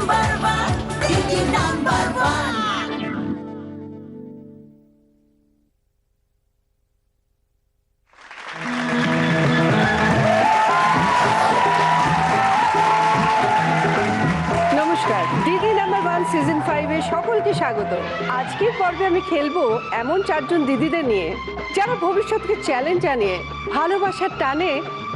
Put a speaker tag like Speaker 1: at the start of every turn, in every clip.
Speaker 1: নমস্কার, দিদি number 1 season 5 এ সকলকে স্বাগত। আজকের পর্বে আমি খেলবো এমন 4 জন দিদিদের নিয়ে যারা ভবিষ্যৎকে চ্যালেঞ্জ জানিয়ে ভালোবাসার টানে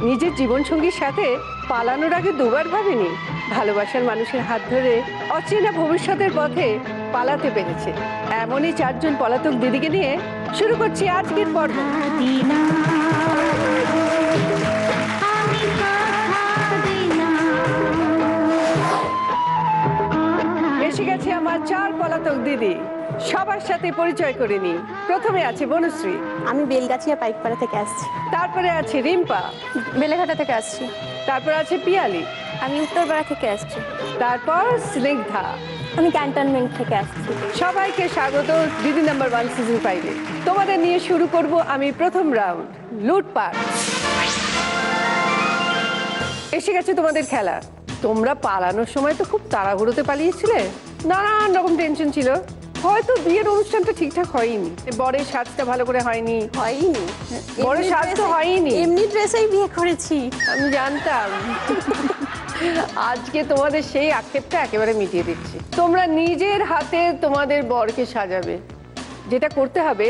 Speaker 1: নিজের জীবনসঙ্গীর সাথে পালানোর আগে দুবার ভাবেনি, ভালোবাসার মানুষের হাত ধরে অচেনা ভবিষ্যতের পথে পালাতে পেরেছে। এমনই 4 জন পলাতক দিদিকে নিয়ে শুরু করছি আজকের পর্ব। এসে গেছে আমার 4 পলাতক দিদি, সবার সাথে পরিচয় করে নি। প্রথমে আছে বনশ্রী।
Speaker 2: আমি বেলগাছিয়া পাইকপাড়া থেকে আসছি।
Speaker 1: তারপরে আছে রিম্পা।
Speaker 2: বেলেঘাটা থেকে আসছি।
Speaker 1: তারপর আছে পিয়ালি।
Speaker 2: আমি উত্তরপাড়া থেকে আসছি।
Speaker 1: তারপর স্নিগ্ধা।
Speaker 2: আমি ক্যান্টনমেন্ট থেকে আসছি।
Speaker 1: সবাইকে স্বাগত দিদি নাম্বার 1 সিজন 5 এ। তোমাদের নিয়ে শুরু করব আমি প্রথম রাউন্ড, লুটপাট। এসে গেছে তোমাদের খেলা। তোমরা পালানোর সময় তো খুব তাড়াহুড়োতে পালিয়েছিলে, নানান রকম টেনশন ছিল। হয়তো বিয়ের অনুষ্ঠানটা ঠিকঠাক হয়নি, বরের সাজটা ভালো করে হয়নি। বরের সাজ তো হয়নি,
Speaker 2: এমনি ড্রেসেই বিয়ে করেছি।
Speaker 1: আমি জানতাম। আজকে তোমাদের সেই আক্ষেপটা একেবারে মিটিয়ে দিচ্ছি। তোমরা নিজের হাতে তোমাদের বরকে সাজাবে। যেটা করতে হবে,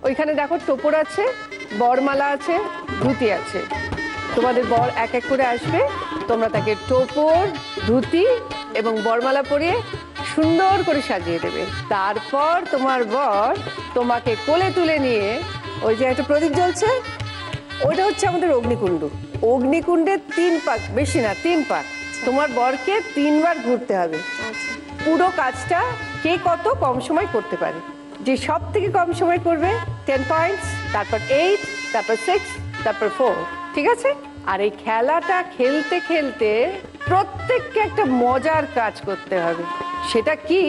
Speaker 1: ওইখানে দেখো টোপর আছে, বরমালা আছে, ধুতি আছে। তোমাদের বর এক এক করে আসবে, তোমরা তাকে টোপর, ধুতি এবং বরমালা পরিয়ে সুন্দর করে সাজিয়ে দেবে। তারপর তোমার বর তোমাকে কোলে তুলে নিয়ে, ওই যে একটা প্রদীপ জ্বলছে, ওইটা হচ্ছে আমাদের অগ্নিকুণ্ড। অগ্নিকুণ্ডের 3 পাক, বেশি না 3 পাক, তোমার বরকে 3 বার ঘুরতে হবে। পুরো কাজটা কে কত কম সময় করতে পারে, যে সব থেকে কম সময় করবে 10 পয়েন্টস, তারপর 8, তারপর 6, তারপর 4। ঠিক আছে? আর এই খেলাটা খেলতে খেলতে প্রত্যেককে একটা মজার কাজ করতে হবে। সেটা কি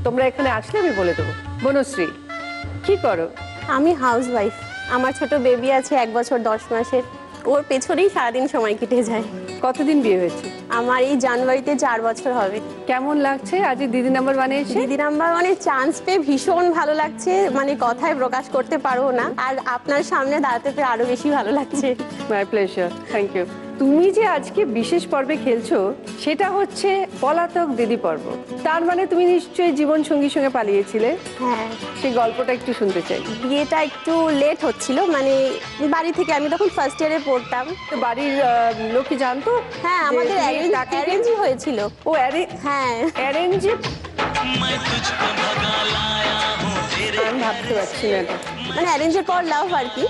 Speaker 1: তোমরা এখানে আসলে আমি বলে দেবো। বনশ্রী, কি করো?
Speaker 2: আমি হাউসওয়াইফ। আমার ছোট বেবি আছে 1 বছর 10 মাসের। ওর পেছনেই সারাদিন সময় কেটে যায়।
Speaker 1: কতদিন বিয়ে হয়েছে?
Speaker 2: আমার এই জানুয়ারিতে 4 বছর হবে।
Speaker 1: কেমন লাগছে আজ দিদি নাম্বার 1 এ এসে?
Speaker 2: দিদি নাম্বার 1 এর চান্স পেয়ে ভীষণ ভালো লাগছে, মানে কথায় প্রকাশ করতে পারবো না। আর আপনার সামনে দাঁড়াতে পেরে আরো বেশি ভালো লাগছে।
Speaker 1: My pleasure, thank you. তুমি যে আজকে বিশেষ পর্বে খেলছো, সেটা হচ্ছে পলাতক দিদি পর্ব। তার মানে তুমি নিশ্চয়ই জীবন সঙ্গীর সঙ্গে পালিয়েছিলে।
Speaker 2: হ্যাঁ,
Speaker 1: সেই গল্পটা একটু শুনতে চাই।
Speaker 2: বিয়েটা একটু লেট হচ্ছিল, মানে বাড়ি থেকে, আমি তখন ফার্স্ট ইয়ারে পড়তাম।
Speaker 1: তো বাড়ির লোক কি জানতো?
Speaker 2: হ্যাঁ, আমাদের অ্যারেঞ্জই হয়েছিল।
Speaker 1: ও
Speaker 2: হ্যাঁ,
Speaker 1: অ্যারেঞ্জে। আমি ভাবতে পারছি না এটা।
Speaker 2: মানে অ্যারেঞ্জের পর লাভ আর কি।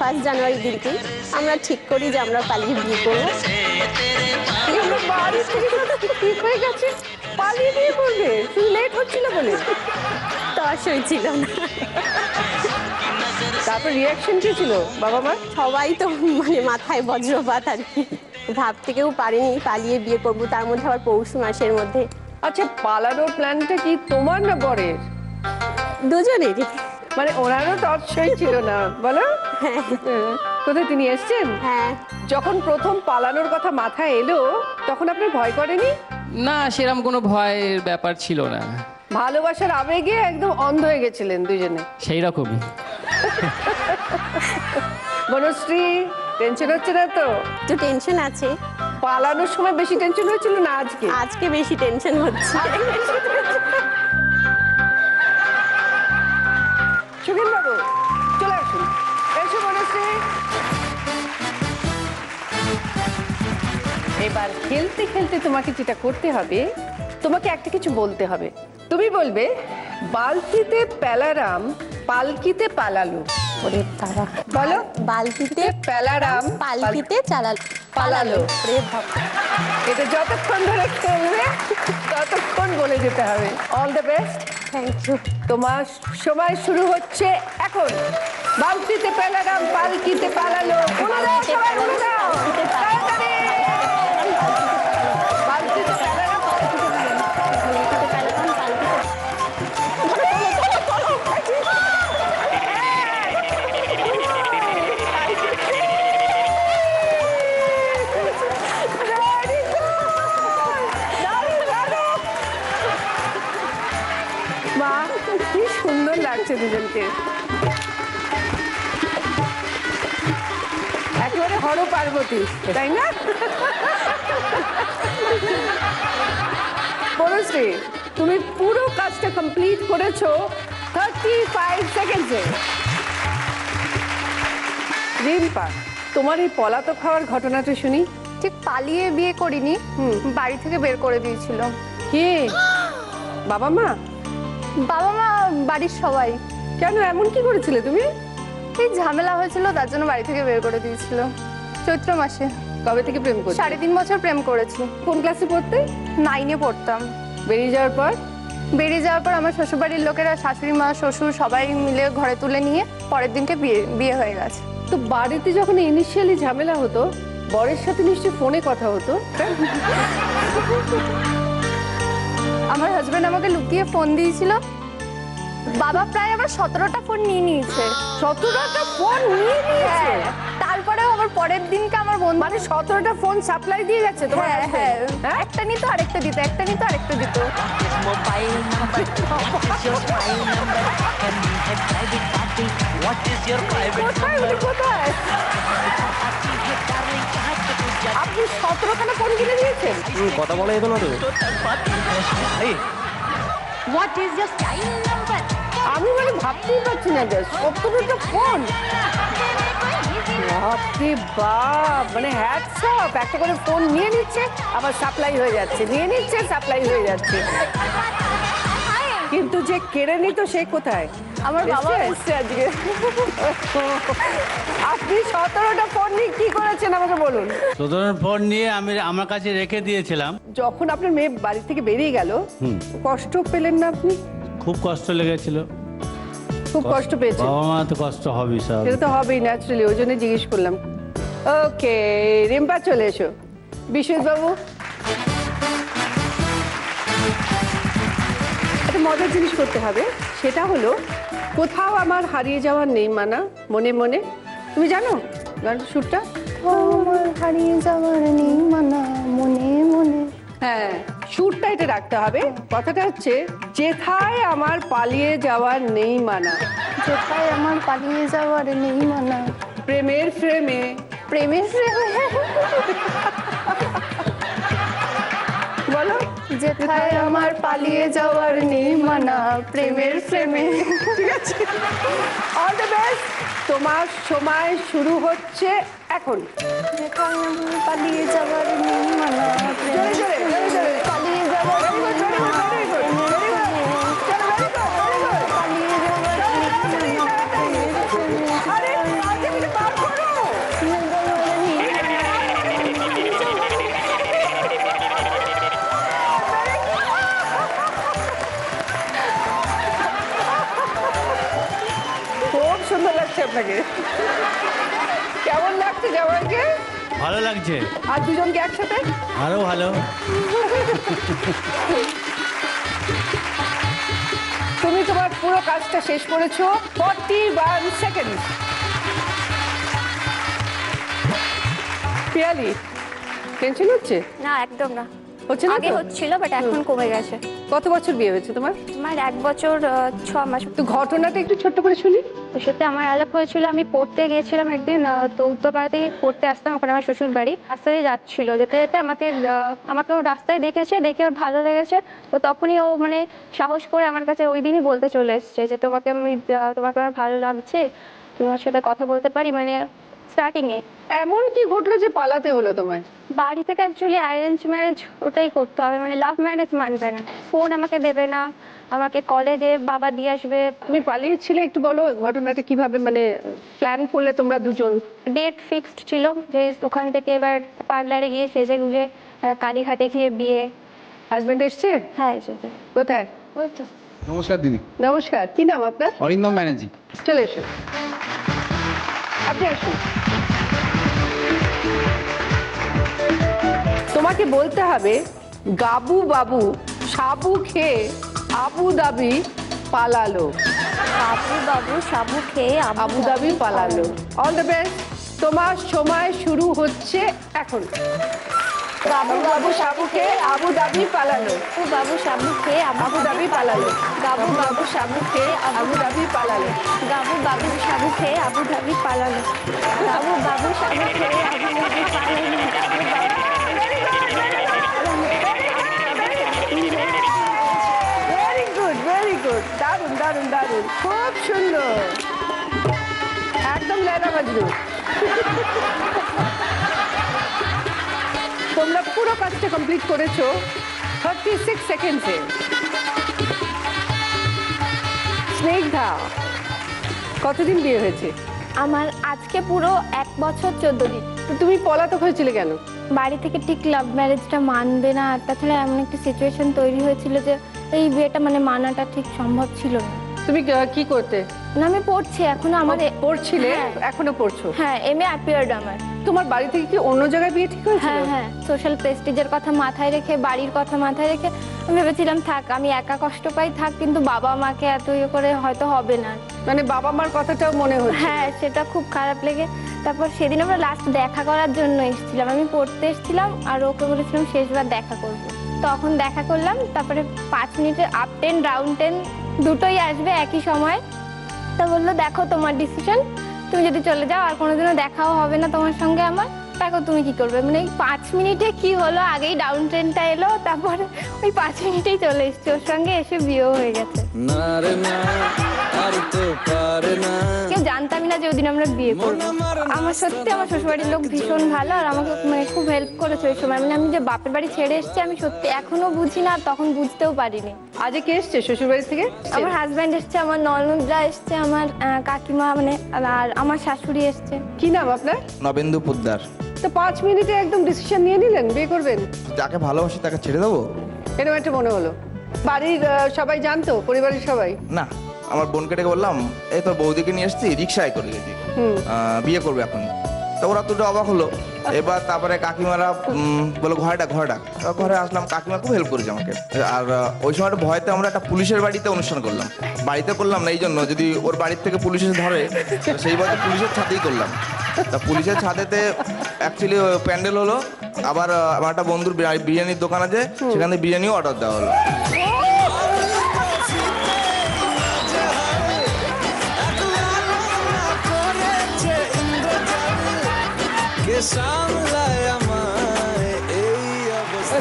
Speaker 2: 1 জানুয়ারির দিনকে আমরা ঠিক করি যে আমরা পালিয়ে বিয়ে করবো।
Speaker 1: বাড়ি থেকে ঠিক হয়ে গেছে, পালিয়ে বিয়ে করবে, শুধু লেট হচ্ছিল বলে।
Speaker 2: তস হয়েছিল না।
Speaker 1: তারপর রিয়াকশন কি ছিল বাবা মা?
Speaker 2: সবাই তো মানে মাথায় বজ্রপাত আর কি। ভাবতে কেউ পারেনি পালিয়ে বিয়ে করবো, তার মধ্যে আবার পৌষ মাসের মধ্যে।
Speaker 1: আচ্ছা, পালানোর প্ল্যানটা কি তোমার না বরের?
Speaker 2: দুজনেরই।
Speaker 1: মানে ওনারও তৎসই ছিল না, বলো? কোথায় তিনি এসছেন?
Speaker 2: হ্যাঁ।
Speaker 1: যখন প্রথম পালানোর কথা মাথায় এলো, তখন আপনার ভয় করেনি?
Speaker 3: না, সেরকম কোনো ভয়ের ব্যাপার ছিল না।
Speaker 1: ভালোবাসার আবেগে একদম অন্ধ হয়ে গেছিলেন দুজনে?
Speaker 3: সেই রকমই।
Speaker 1: বনশ্রী, টেনশন হচ্ছে না তো?
Speaker 2: একটু টেনশন আছে।
Speaker 1: পালানোর সময় বেশি টেনশন হয়েছিল না আজকে?
Speaker 2: আজকে বেশি টেনশন হচ্ছে।
Speaker 1: সুখেন বাবু, চলে আসুন। এসো বনশ্রী। এবার খেলতে খেলতে তোমাকে যেটা করতে হবে, তোমাকে একটা কিছু বলতে হবে। তুমি বলবে, বালতিতে পেলারাম পালকিতে পালালো।
Speaker 2: ওরে বাবা,
Speaker 1: বলো।
Speaker 2: বালতিতে
Speaker 1: পেলারাম
Speaker 2: পালকিতে পালালো। ওরে বাবা,
Speaker 1: এটা যতক্ষণ ধরে খেলবে ততক্ষণ বলে যেতে হবে। All the best.
Speaker 2: Thank you.
Speaker 1: তোমার সময় শুরু হচ্ছে এখন। বালতিতে পেলারাম পালকিতে পালালো। উড়ে দাও সবাই, উড়ে দাও তাড়াতাড়ি। বালতিতে পেলারাম পালকিতে পালালো। সুন্দর লাগছে দুজনকে, একেবারে হর পার্বতী, তাই না? বনশ্রী, তুমি পুরো কাজটা কমপ্লিট করেছো 35 সেকেন্ডসে। রিম্পা, তোমার এই পলাতক খাওয়ার ঘটনাটা শুনি।
Speaker 4: ঠিক পালিয়ে বিয়ে করিনি, বাড়ি থেকে বের করে দিয়েছিল।
Speaker 1: কে? বাবা মা?
Speaker 4: বাবা মা, বাড়ির সবাই।
Speaker 1: কেন, এমন কি করেছিলে তুমি?
Speaker 4: এই ঝামেলা হয়েছিল, তার জন্য বাড়ি থেকে বের করে দিয়েছিল। চৈত্র মাসে।
Speaker 1: কবে থেকে প্রেম করছো?
Speaker 4: 3.5 বছর প্রেম করেছি।
Speaker 1: কোন ক্লাসে পড়তে?
Speaker 4: 9-এ পড়তাম।
Speaker 1: বেরিয়ে যাওয়ার পর?
Speaker 4: বেরিয়ে যাওয়ার পর আমার শ্বশুরবাড়ির লোকেরা, শাশুড়ি মা, শ্বশুর সবাই মিলে ঘরে তুলে নিয়ে পরের দিনকে বিয়ে হয়ে গেছে।
Speaker 1: তো বাড়িতে যখন ইনিশিয়ালি ঝামেলা হতো, বরের সাথে নিশ্চয়ই ফোনে কথা হতো?
Speaker 4: আমার হাজবেন্ড আমাকে লুকিয়ে ফোন দিয়েছিল। বাবা প্রায় আবার 17টা ফোন নিয়ে নিয়েছে।
Speaker 1: 17টা ফোন নিয়ে নিয়েছে?
Speaker 4: তারপরেও আবার পরের দিনকে আমার বন্ধু,
Speaker 1: মানে 17টা ফোন সাপ্লাই দিয়ে গেছে তোমার
Speaker 4: হ্যাঁ
Speaker 1: husband?
Speaker 4: হ্যাঁ, একটা নিত আরেকটা দিত, একটা নিত আরেকটা দিত।
Speaker 5: Mobile number, what is your file number? Can we have private party? What is your private
Speaker 1: কোথায়
Speaker 5: number?
Speaker 1: উনি, কোথায়?
Speaker 5: Party hai darling, kahan se tu jati?
Speaker 1: আপনি 17খানা ফোন কিনে দিয়েছেন?
Speaker 6: কথা বলা যেত না তো?
Speaker 5: To tar party hai. What is your style number?
Speaker 1: আমি মানে ভাবতেই পারছি না, জাস্ট 17টা ফোন। বাপরে বাপ, মানে হ্যাটস অফ, একটা করে ফোন নিয়ে নিচ্ছে আবার সাপ্লাই হয়ে যাচ্ছে, নিয়ে নিচ্ছে সাপ্লাই হয়ে যাচ্ছে। কিন্তু যে কেড়ে নিত সে কোথায়?
Speaker 4: আমার বাবা
Speaker 1: এসছে?
Speaker 4: এসছে আজকে।
Speaker 1: আপনি 17টা ফোন নিয়ে কি করেছেন আমাকে বলুন।
Speaker 7: সুতরাং ফোন নিয়ে আমি আমার কাছে রেখে দিয়েছিলাম।
Speaker 1: যখন আপনার মেয়ে বাড়ি থেকে বেরিয়ে গেল, কষ্ট পেলেন না আপনি?
Speaker 7: খুব কষ্ট লেগেছিল।
Speaker 1: খুব কষ্ট পেয়েছেন?
Speaker 7: বাবা মা তো কষ্ট হবেই সব।
Speaker 1: সেটা তো হবেই ন্যাচারালি, ওই জন্য জিজ্ঞেস করলাম। ওকে রিম্পা, চলে এসো। বিশ্বজিৎ বাবু, একটা মজার জিনিস করতে হবে, সেটা হলো কোথাও আমার হারিয়ে যাওয়ার নেই মানা, মনে মনে। তুমি জানো গান সুরটা?
Speaker 4: আমার হারিয়ে যাওয়ার নেই মানা, মনে মনে।
Speaker 1: হ্যাঁ, সুরটা এটা রাখতে হবে। কথাটা হচ্ছে যেথায় আমার পালিয়ে যাওয়ার নেই মানা,
Speaker 4: যেথায় আমার পালিয়ে যাওয়ার নেই মানা,
Speaker 1: প্রেমের ফ্রেমে।
Speaker 4: প্রেমের প্রেমে।
Speaker 1: বলো,
Speaker 4: যেথায় আমার পালিয়ে যাওয়ার নেই মানা, প্রেমের প্রেমে।
Speaker 1: ঠিক আছে, অল দ্য বেস্ট। তোমার সময় শুরু হচ্ছে এখন।
Speaker 4: যেথায় আমার পালিয়ে যাওয়ার নেই মানা,
Speaker 1: জোরে জোরে, জোরে জোরে।
Speaker 4: পালিয়ে যাওয়ার
Speaker 1: Very good, very good, very good, very good. চলো, very good, very good.
Speaker 4: পালিয়ে যাওয়ার
Speaker 1: আরে, আজকে কিছু বার করো। খুব সুন্দর লাগছে আপনাকে। কেমন লাগছে জামাইকে?
Speaker 7: ভালো লাগছে,
Speaker 1: আর দুজনকে একসাথে?
Speaker 7: আরো ভালো।
Speaker 1: তুমি তোমার পুরো কাজটা শেষ করেছো 41 সেকেন্ড। পিয়ালি, টেনশন হচ্ছে?
Speaker 4: না, একদম না।
Speaker 1: হচ্ছে না
Speaker 4: আগে
Speaker 1: তো?
Speaker 4: হচ্ছিল, বাট এখন কমে গেছে।
Speaker 1: কত বছর বিয়ে হয়েছে তোমার?
Speaker 4: আমার 1 বছর 6 মাস।
Speaker 1: তো ঘটনাটা একটু ছোট্ট করে শুনি।
Speaker 4: ওর সাথে আমার আলাপ হয়েছিল, আমি পড়তে গিয়েছিলাম একদিন, তো উত্তরপাড়া থেকে পড়তে আসতাম, ওখানে আমার শ্বশুর বাড়ি। রাস্তায় যাচ্ছিল, যেতে যেতে আমাকে ও রাস্তায় দেখেছে, দেখে ওর ভালো লেগেছে। তো তখনই ও মানে সাহস করে আমার কাছে ওই দিনই বলতে চলে এসছে যে তোমাকে আমার ভালো লাগছে, তোমার সাথে কথা বলতে পারি, মানে স্টার্টিংয়ে।
Speaker 1: এমন কি ঘটলো যে পালাতে হলো তোমায়?
Speaker 4: বাড়ি থেকে অ্যাকচুয়ালি অ্যারেঞ্জ ম্যারেজ ওটাই করতে হবে, মানে লাভ ম্যারেজ মানবে না। ফোন আমাকে দেবে না, আমাকে কলেজে বাবা দিয়ে আসবে।
Speaker 1: তুমি পালিয়েছিলে, একটু বলো ঘটনাটা কিভাবে, মানে প্ল্যান করলে তোমরা দুজন?
Speaker 4: ডেট ফিক্সড ছিল যে ওখান থেকে এবার পার্লারে গিয়ে সেজে গুজে কালীঘাটে গিয়ে বিয়ে।
Speaker 1: হাজবেন্ড এসছে?
Speaker 4: হ্যাঁ, এসেছে।
Speaker 1: কোথায়?
Speaker 4: ওই তো।
Speaker 6: নমস্কার দিদি।
Speaker 1: নমস্কার, কি নাম আপনার?
Speaker 6: অরিন্দম ব্যানার্জি।
Speaker 1: চলে এসো, আপনি আসুন। তোমাকে বলতে হবে গাবু বাবু সাবু খেয়ে আবু দাবি পালালো।
Speaker 4: বাবু বাবু সাবু খেয়ে
Speaker 1: আবু দাবি পালালো। All the best. তোমার সময় শুরু হচ্ছে এখন। বাবু বাবু সাবু খেয়ে আবু ধাবি পালালো।
Speaker 4: বাবু সাবু খেয়ে
Speaker 1: আবু ধাবি পালালো।
Speaker 4: গাবু বাবু সাবু খেয়ে
Speaker 1: আবু ধাবি পালালো।
Speaker 4: গাবু বাবু সাবু খেয়ে আবু ধাবি পালালো। গাবু বাবু সাবু খেয়ে আবু ধাবি পালালো।
Speaker 1: ভেরি গুড, ভেরি গুড, দারুণ দারুণ দারুণ, খুব সুন্দর, একদম লেলা মজনু। তোমরা পুরো কাজটা কমপ্লিট করেছো 36 সেকেন্ডসে। স্নেহা, কতদিন বিয়ে হয়েছে?
Speaker 4: আমার আজকে পুরো 1 বছর 14 দিন।
Speaker 1: তো তুমি পলাতক হয়েছিলে কেন?
Speaker 4: বাড়ি থেকে ঠিক লাভ ম্যারেজটা মানবে না, আর তাছাড়া এমন একটা সিচুয়েশন তৈরি হয়েছিল যে এই বিয়েটা মানে মানাটা ঠিক সম্ভব ছিল না।
Speaker 1: তুমি কি করতে?
Speaker 4: না আমি পড়ছি এখনো, আমার
Speaker 1: পড়ছিলে?
Speaker 4: হ্যাঁ।
Speaker 1: এখনো পড়ছো?
Speaker 4: হ্যাঁ এমএ অ্যাপিয়ার্ড আমার।
Speaker 1: তোমার বাড়ি থেকে কি অন্য জায়গায় বিয়ে ঠিক হয়েছিল?
Speaker 4: হ্যাঁ হ্যাঁ, সোশ্যাল প্রেস্টিজের কথা মাথায় রেখে, বাড়ির কথা মাথায় রেখে আমি ভেবেছিলাম থাক, আমি একা কষ্ট পাই থাক, কিন্তু বাবা মাকে এত ইয়ে করে হয়তো হবে না।
Speaker 1: মানে বাবা মার কথাটাও মনে হচ্ছে?
Speaker 4: হ্যাঁ সেটা খুব খারাপ লেগে, তারপর সেদিন আমরা লাস্ট দেখা করার জন্য এসেছিলাম, আমি পড়তে এসেছিলাম আর ওকে বলেছিলাম শেষবার দেখা করব। তখন দেখা করলাম, তারপরে 5 মিনিটের আপ 10 ডাউন 10 দুটোই আসবে একই সময়। তা বললো দেখো তোমার ডিসিশন, তুমি যদি চলে যাও আর কোনোদিনও দেখাও হবে না তোমার সঙ্গে আমার, দেখো তুমি কি করবে। মানে এই 5 মিনিটে কি হলো, আগেই ডাউন ট্রেনটা এলো, তারপরে ওই 5 মিনিটেই চলে এসছে, ওর সঙ্গে এসে বিয়েও হয়ে গেছে। কেউ জানতামই না যে ওদিন আমরা বিয়ে করবো। আমার সত্যি আমার শ্বশুরবাড়ির লোক ভীষণ ভালো, আর আমাকে মানে খুব হেল্প করেছে ওই সময়। মানে আমি যে বাপের বাড়ি ছেড়ে এসেছি আমি সত্যি এখনো বুঝি না, তখন বুঝতেও পারিনি।
Speaker 1: আজকে কে এসছে শ্বশুর বাড়ি থেকে?
Speaker 4: আমার হাজব্যান্ড এসছে, আমার ননদরা এসছে, আমার কাকিমা মানে, আর আমার শাশুড়ি এসছে।
Speaker 1: কি নাম আপনার?
Speaker 8: নবেন্দু পোদ্দার।
Speaker 1: তো 5 মিনিটে একদম ডিসিশন নিয়ে নিলেন বিয়ে করবেন?
Speaker 8: যাকে ভালোবাসি তাকে ছেড়ে দেবো?
Speaker 1: এরকম একটা মনে হলো। বাড়ির সবাই জানতো, পরিবারের সবাই?
Speaker 8: না, আমার বোনকে ডেকে বললাম এই তোর বৌদিকে নিয়ে এসেছি, রিক্সায় করে গেছি, বিয়ে করবে এখন। তো ওরা তো অবাক হলো। এবার তারপরে কাকিমারা বলো ঘরে ডাক, ঘরে ডাক। ঘরে আসলাম, কাকিমা খুব হেল্প করেছে আমাকে। আর ওই সময়টা ভয়তে আমরা একটা পুলিশের বাড়িতে অনুষ্ঠান করলাম। বাড়িতে করলাম না এই জন্য, যদি ওর বাড়ির থেকে পুলিশ এসে ধরে, সেই ভয়তে পুলিশের ছাদেই করলাম। তা পুলিশের ছাদেতে অ্যাকচুয়ালি প্যান্ডেল হলো, আবার আমার একটা বন্ধুর বিরিয়ানির দোকান আছে, সেখান থেকে বিরিয়ানিও অর্ডার দেওয়া হলো।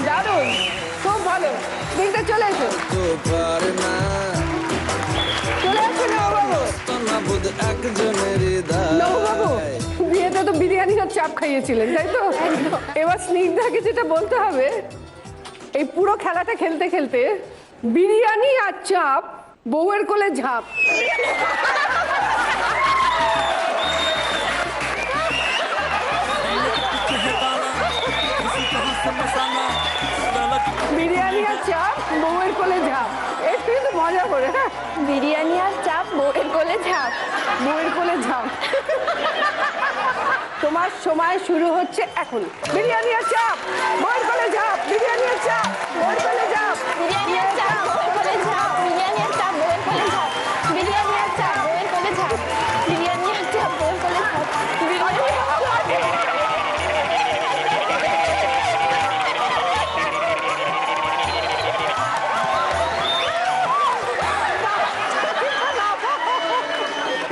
Speaker 1: দারুণ, খুব ভালো। দিনটা চলে এসো, চলে আসো নববাবু। নববাবু, বিয়েতে তো বিরিয়ানি আর চাপ খাইয়েছিলেন তাই তো? এবার স্নিগ্ধাকে যেটা বলতে হবে, এই পুরো খেলাটা খেলতে খেলতে বিরিয়ানি আর চাপ, বউয়ের কোলে ঝাঁপ। বিরিয়ানি আর চাপ, বউয়ের কোলে ঝাঁপ, একটু কিন্তু মজা করে। হ্যাঁ,
Speaker 4: বিরিয়ানি আর চাপ, বউয়ের কোলে ঝাঁপ।
Speaker 1: বউয়ের কোলে ঝাঁপ। তোমার সময় শুরু হচ্ছে এখন। বিরিয়ানি আর চাপ, বউয়ের কোলে ঝাঁপ, বিরিয়ানি আর চাপ, বউয়ের কোলে ঝাঁপ,
Speaker 4: বিরিয়ানি আর চাপ, বউয়ের কোলে ঝাঁপ, বিরিয়ানি আর চাপ, বউয়ের কোলে ঝাঁপ, বিরিয়ানি আর চাপ, বউয়ের কোলে ঝাঁপ, বিরিয়ানি আর চাপ, বউয়ের কোলে ঝাঁপ, বিরিয়ানি আর চাপ।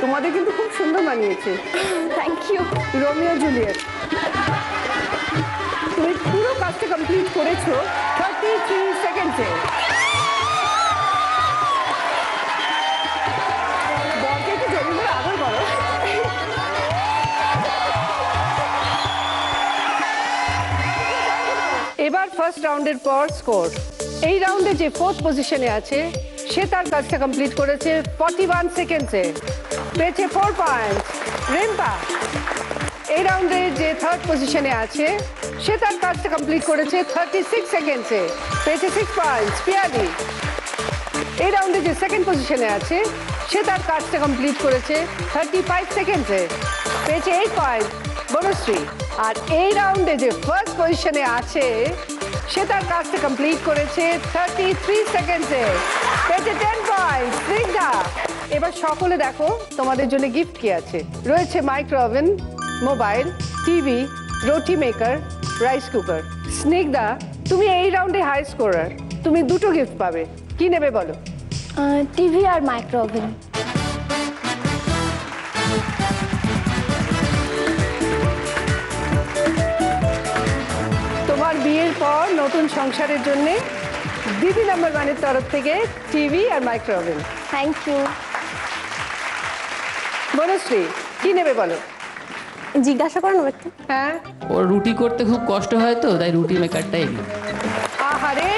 Speaker 1: তোমাদের কিন্তু খুব সুন্দর মানিয়েছে।
Speaker 4: Thank you.
Speaker 1: Romeo Juliet. তুমি পুরো কাজটা কমপ্লিট করেছো 33 সেকেন্ডসে। বরকে একটু জমি করে আদর করো। এবার ফার্স্ট রাউন্ডের পর স্কোর। এই রাউন্ডে যে 4th পজিশনে আছে সে তার কাজটা কমপ্লিট করেছে 41 সেকেন্ডসে, পেয়েছে 4 পয়েন্ট। রিম্পা এই রাউন্ডে যে 3rd পজিশনে আছে সে তার কাজটা কমপ্লিট করেছে 36 সেকেন্ডসে, পেয়েছে 6 পয়েন্ট। পিয়ালি এই রাউন্ডে যে 2nd পজিশনে আছে সে তার কাজটা কমপ্লিট করেছে 35 সেকেন্ডসে, পেয়েছে 8 পয়েন্ট। বনশ্রী আর এই রাউন্ডে যে 1st পজিশনে আছে সে তার কাজটা কমপ্লিট করেছে 33 সেকেন্ডসে, পেয়েছে 10 পয়েন্ট। স্নিগ্ধা এবার সকলে দেখো তোমাদের জন্য গিফট কি আছে। রয়েছে মাইক্রো ওভেন, মোবাইল, টিভি, রুটি মেকার, রাইস কুকার। স্নিগ্ধা, তুমি এই রাউন্ডে হাই স্কোরার, তুমি দুটো গিফট পাবে। কি নেবে বলো?
Speaker 4: টিভি আর মাইক্রো ওভেন।
Speaker 1: তোমার বিয়ের পর নতুন সংসারের জন্য দিদি নাম্বার ওয়ানের তরফ থেকে টিভি আর micro oven.
Speaker 4: Thank you.
Speaker 1: Banashree, কি নেবে বলো?
Speaker 2: জিজ্ঞাসা করুন একটু।
Speaker 1: হ্যাঁ,
Speaker 3: ওর রুটি করতে খুব কষ্ট হয় তো, তাই রুটি মেকারটাই নিই।
Speaker 1: আহারে,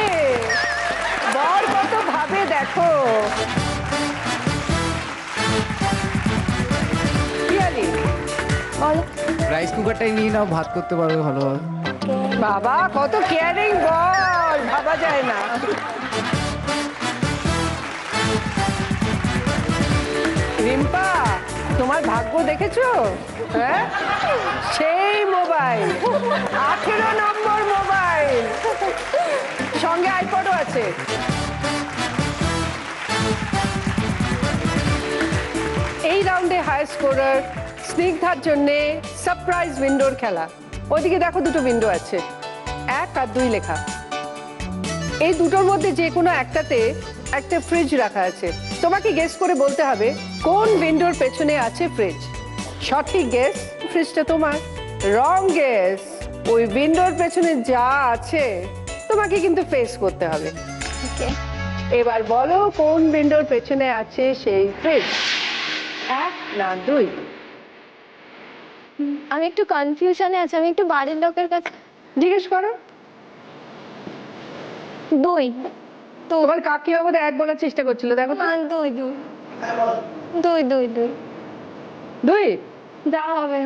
Speaker 1: বর কত ভাবে দেখো। পিয়ালি,
Speaker 4: বলো।
Speaker 9: রাইস কুকারটাই নিয়ে নাও, ভাত করতে পারবে ভালোভাবে।
Speaker 1: বাবা কত কেয়ারিং বর, ভাবা যায় না। রিম্পা, তোমার ভাগ্য দেখেছো? হ্যাঁ, সেই মোবাইল, 18 নম্বর মোবাইল, সঙ্গে আইপডও আছে। এই রাউন্ডে হাই স্কোরার স্নিগ্ধার জন্য সারপ্রাইজ উইন্ডোর খেলা। ওদিকে দেখো দুটো উইন্ডো আছে, 1 আর 2 লেখা। এই দুটোর মধ্যে যে কোনো একটাতে একটা ফ্রিজ রাখা আছে। তোমাকে গেস করে বলতে হবে কোন উইন্ডোর পেছনে আছে ফ্রিজ। সঠিক গেস, ফ্রিজটা তোমার। রং গেস, ওই উইন্ডোর পেছনে যা আছে তোমাকে কিন্তু ফেস করতে হবে।
Speaker 4: ওকে।
Speaker 1: এবার বলো কোন উইন্ডোর পেছনে আছে সেই ফ্রিজ, 1 না 2?
Speaker 4: আমি একটু কনফিউশনে আছি, আমি একটু বাড়ির লোকের কাছে।
Speaker 1: জিজ্ঞেস করো।
Speaker 4: 2।
Speaker 1: তোমার কাকিমা বোধহয় 1 বলার চেষ্টা করছিল, দেখো তো।
Speaker 4: 2।
Speaker 1: 2
Speaker 4: যা হবে।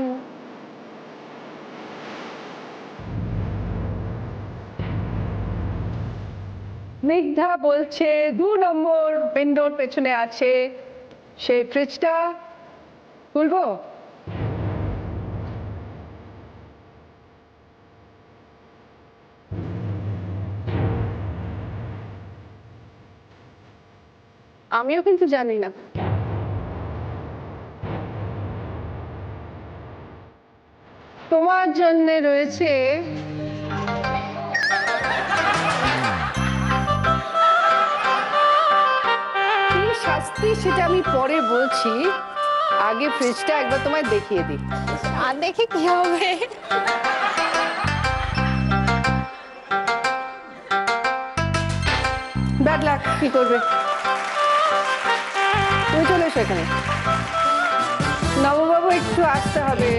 Speaker 1: স্নিগ্ধা বলছে 2 নম্বর উইন্ডোর পেছনে আছে সেই ফ্রিজটা। বলবো? আমিও কিন্তু জানি না। তোমার জন্য রয়েছে কি শাস্তি, সেটা আমি পরে বলছি। আগে ফ্রিজটা একবার তোমায় দেখিয়ে দিই।
Speaker 4: আর দেখে কি হবে?
Speaker 1: ব্যাড লাক, কি করবে? তুমি চলে এসো এখানে। নববাবু একটু আসতে হবে।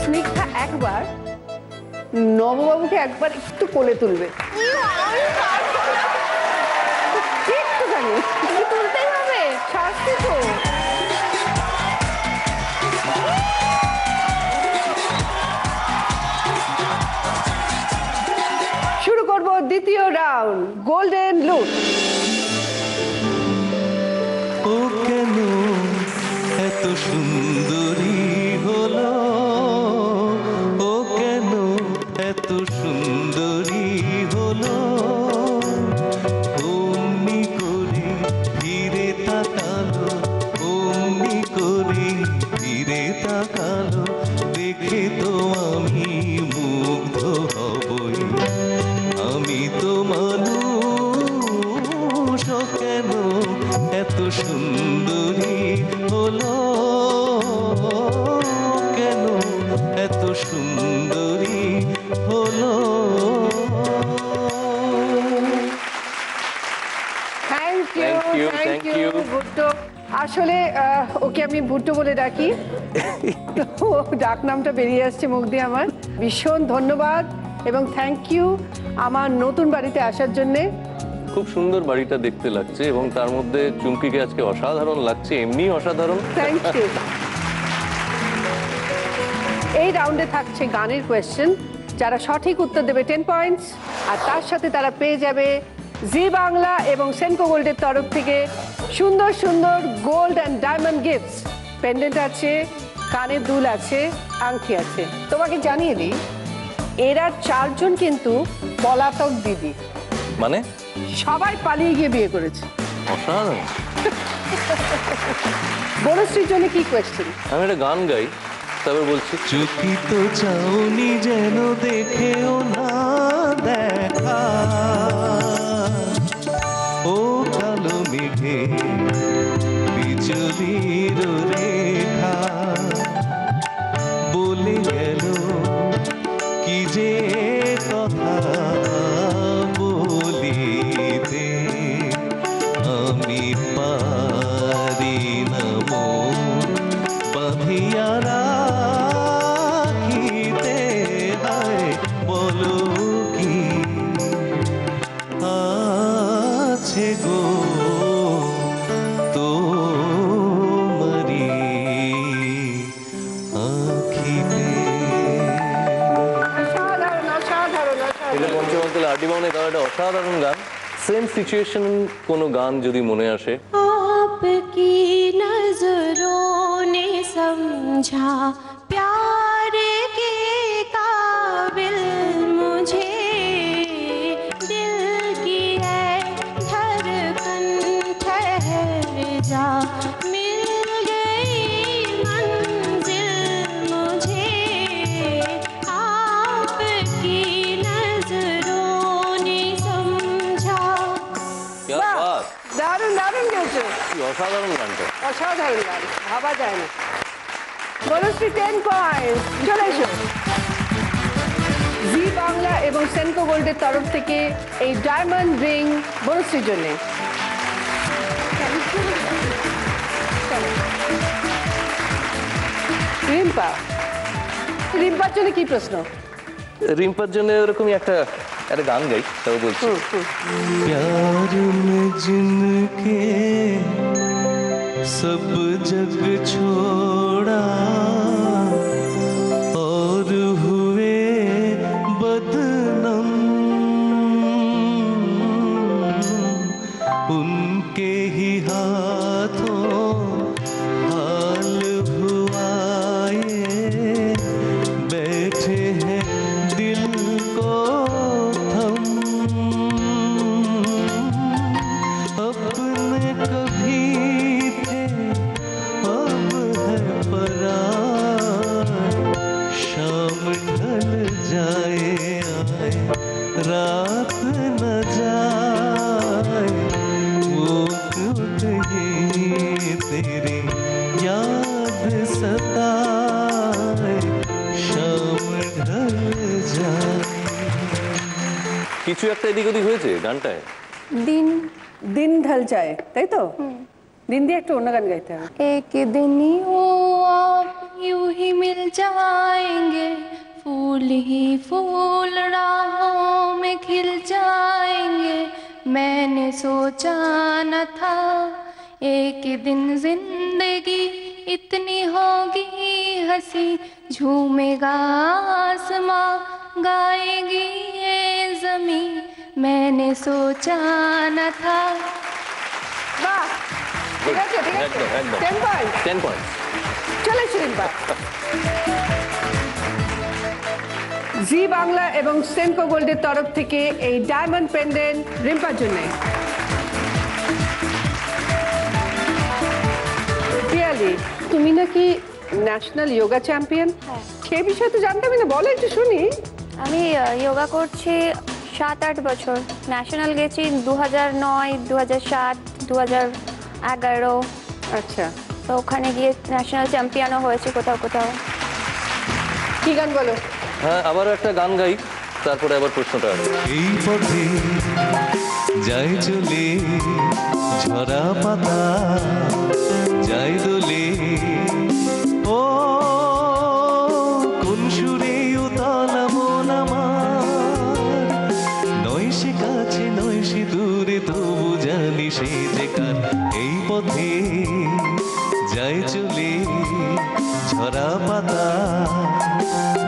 Speaker 1: স্নিগ্ধা একবার নববাবুকে একবার একটু কোলে তুলবে। একটুখানি তুলতেই হবে, শাস্তি তো। শুরু করব দ্বিতীয় রাউন্ড, গোল্ডেন লুট।
Speaker 10: ও কেন এত সুন্দরী হলো, ও কেন এত সুন্দরী হলো, অমনি করে ফিরে তাকালো, অমনি করে ফিরে তাকালো, দেখে তো আমি মুগ্ধ হবই, আমি তো মানুষ, ও কেন এত সুন্দরী হলো, কেন এত সুন্দরী হলো।
Speaker 1: Thank you, thank you Bhutto. আসলে ওকে আমি ভুট্টো বলে ডাকি, তো ডাক নামটা বেরিয়ে আসছে মুখ দিয়ে আমার। ভীষণ ধন্যবাদ এবং থ্যাংক ইউ আমার নতুন বাড়িতে আসার জন্যে।
Speaker 6: খুব সুন্দর বাড়িটা দেখতে লাগছে এবং তার মধ্যে চুমকিকে আজকে অসাধারণ লাগছে, এমনি অসাধারণ।
Speaker 1: Thank you. এই রাউন্ডে থাকছে গানের কোয়েশ্চেন। যারা সঠিক উত্তর দেবে 10 পয়েন্টস, আর তার সাথে তারা পেয়ে যাবে জি বাংলা এবং সেনকো গোল্ডের তরফ থেকে সুন্দর সুন্দর gold and diamond gifts. Pendant আছে, কানের দুল আছে, আংটি আছে। তোমাকে জানিয়ে দিই, এরা 4 জন কিন্তু পলাতক দিদি,
Speaker 6: মানে
Speaker 1: সবাই পালিয়ে গিয়ে বিয়ে করেছে।
Speaker 6: অসাধারণ।
Speaker 1: বনশ্রীর জন্য কি কোয়েশ্চেন?
Speaker 6: আমি একটা গান গাই, তারপর বলছি
Speaker 10: চকিত চাউনি যেন দেখেও না দেখা ও কালো মেঘে বিজলির রেখা বলে গেল কি যে কথা বলিতে আমি পারি না মন বাঁধিয়া রাখিতে হায় বলো কি আছে গো তোমারি আখিতে।
Speaker 1: অসাধারণ অসাধারণ
Speaker 6: এটা
Speaker 1: অসাধারণ
Speaker 6: পঞ্চমাঙ্কলে আরডি বাউনের গাওয়া একটা অসাধারণ গান। সেম সিচুয়েশন কোনো গান যদি মনে আসে,
Speaker 2: आपकी नजरों ने समझा प्यार के काबिल मुझे दिल की है धड़कन ठहर जा मिल गई मंजिल मुझे आपकी नजरों ने समझा।
Speaker 6: क्या
Speaker 1: বাহ,
Speaker 6: बात!
Speaker 1: দারুণ দারুণ গেছে,
Speaker 6: কি অসাধারণ গানটা।
Speaker 1: অসাধারণ গান, ভাবা যায় না। বনশ্রী 10 পয়েন্ট, চলে এসো। জি বাংলা এবং সেনকো গোল্ডের তরফ থেকে এই ডায়মন্ড রিং বনশ্রীর জন্য। রিম্পা, রিম্পার জন্য কি প্রশ্ন?
Speaker 6: রিম্পার জন্য এরকমই একটা একটা গান গাই, তাও বলছি।
Speaker 10: प्यार में जिनके सब जग छोड़ा और हुए बदनाम उनके ही हाथों हाल हुआ ये बैठे हैं दिल को थम अपने कभी थे अब है परार शाम ढल जाए आए रात न जाए वो क्यों कहीं तेरी याद सताए शाम ढल जाए।
Speaker 6: কিছু একটা এদিক ওদিক হয়েছে গানটায়।
Speaker 4: দিন
Speaker 1: দিন ঢল যায়, তাই তো? দিন দিয়ে একটা অন্য গান গাইতে হবে।
Speaker 4: एक दिन यूं आप यूं ही मिल जाएंगे फूल ही फूल राहों में खिल जाएंगे मैंने सोचा न था एक दिन जिंदगी इतनी होगी हंसी झूमेगा आसमां गाएगी ये जमीन मैंने सोचा न था।
Speaker 1: বাহ, ঠিক আছে ঠিক আছে,
Speaker 6: একদম, একদম।
Speaker 1: 10 পয়েন্ট,
Speaker 6: 10 পয়েন্ট।
Speaker 1: চলে এসো রিম্পা। জি বাংলা এবং সেনকো গোল্ডের তরফ থেকে এই ডায়মন্ড পেন্ডেন্ট রিম্পার জন্য। পিয়ালি, তুমি নাকি ন্যাশনাল যোগা চ্যাম্পিয়ন, সে বিষয়ে তো জানতামই না, বলো একটু শুনি।
Speaker 4: আমি যোগা করছি 7-8 বছর। ন্যাশনাল গেছি 2009, 2007, 2011।
Speaker 1: আচ্ছা,
Speaker 4: তো ওখানে গিয়ে ন্যাশনাল চ্যাম্পিয়নও হয়েছে কোথাও কোথাও।
Speaker 1: কি গান বলো?
Speaker 6: হ্যাঁ, আবারও একটা গান গাই, তারপরে আবার প্রশ্নটা আসবে।
Speaker 10: এই পথে যাই চলে ঝরা পাতা যাই দোলে ও কোন সুরে উতলা মন আমার নয় সে কাছে নয় সে দূরে তবু জানি সে যে কার। এই পথে যাই চলে ঝরা পাতা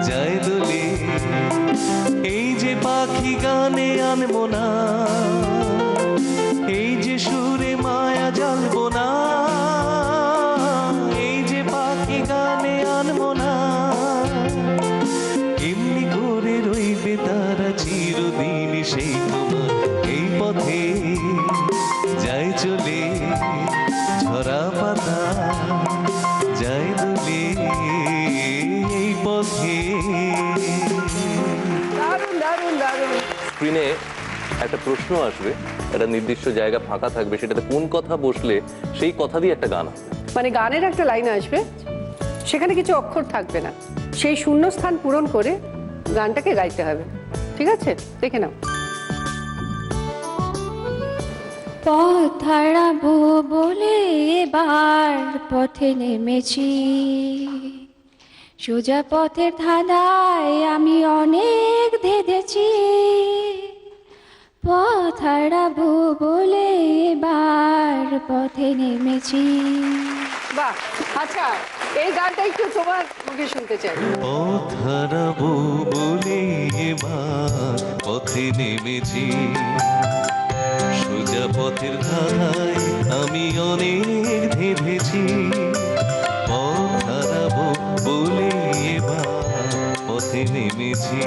Speaker 10: যাই দোলে এই যে পাখি গানে আনবো না এই যে সুরে মায়া জ্বালবো না এই যে পাখি গানে আনবো না এমনি করে রইবে তারা চিরদিন সেই তোমার। এই পথে যাই চলে ঝরা পাতা যাই দোলে
Speaker 6: স্ক্রিনে একটা প্রশ্ন আসবে, একটা নির্দিষ্ট জায়গা ফাঁকা থাকবে, সেটাতে কোন কথা বসলে সেই কথা দিয়ে একটা গান হবে।
Speaker 1: মানে গানের একটা লাইন আসবে, সেখানে কিছু অক্ষর থাকবে না, সেই শূন্যস্থান পূরণ করে গানটাকে গাইতে হবে। ঠিক আছে, দেখে নাও।
Speaker 4: পথ হারাবো বলে এবার পথে নেমেছি, সোজা পথের ধাঁধায় আমি অনেক ধেঁধেছি। পথ হারাবো বলে এবার পথে নেমেছি।
Speaker 1: বাহ, আচ্ছা এই গানটা একটু তোমার মুখে শুনতে চাই।
Speaker 10: পথ হারাবো বলে এবার পথে নেমেছি, সোজা পথের ধারায় আমি অনেক ধেঁধেছি। পথ হারাবো বলে এবার পথে নেমেছি।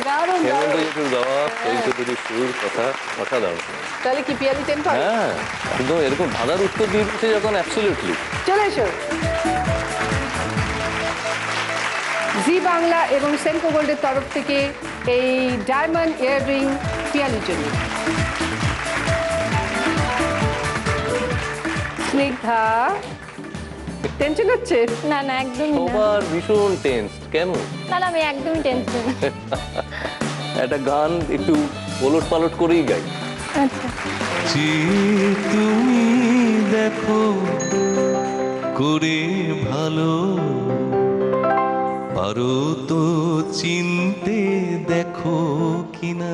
Speaker 1: দারুণ
Speaker 6: হেমন্ত
Speaker 1: দারুণ।
Speaker 6: যেটুর গাওয়া, এই চৌধুরীর সুর, কথা অসাধারণ।
Speaker 1: তাহলে কি পিয়ালি 10 পয়েন্ট?
Speaker 6: হ্যাঁ, একদম এরকম ধাঁধার উত্তর দিয়ে দিচ্ছে যখন, অ্যাবসলিউটলি।
Speaker 1: চলে এসো। জি বাংলা এবং সেনকো গোল্ডের তরফ থেকে এই ডায়মন্ড ইয়াররিং পিয়ালির জন্য। স্নিগ্ধা, টেনশন হচ্ছে?
Speaker 4: না না, একদমই না।
Speaker 6: সবার ভীষণ টেন্স, কেন?
Speaker 4: না না, আমি একদমই টেনশন।
Speaker 6: একটা গান একটু ওলট পালট করেই গাই।
Speaker 4: আচ্ছা,
Speaker 10: যে তুমি দেখো করে ভালো, পারো তো চিনতে দেখো কিনা,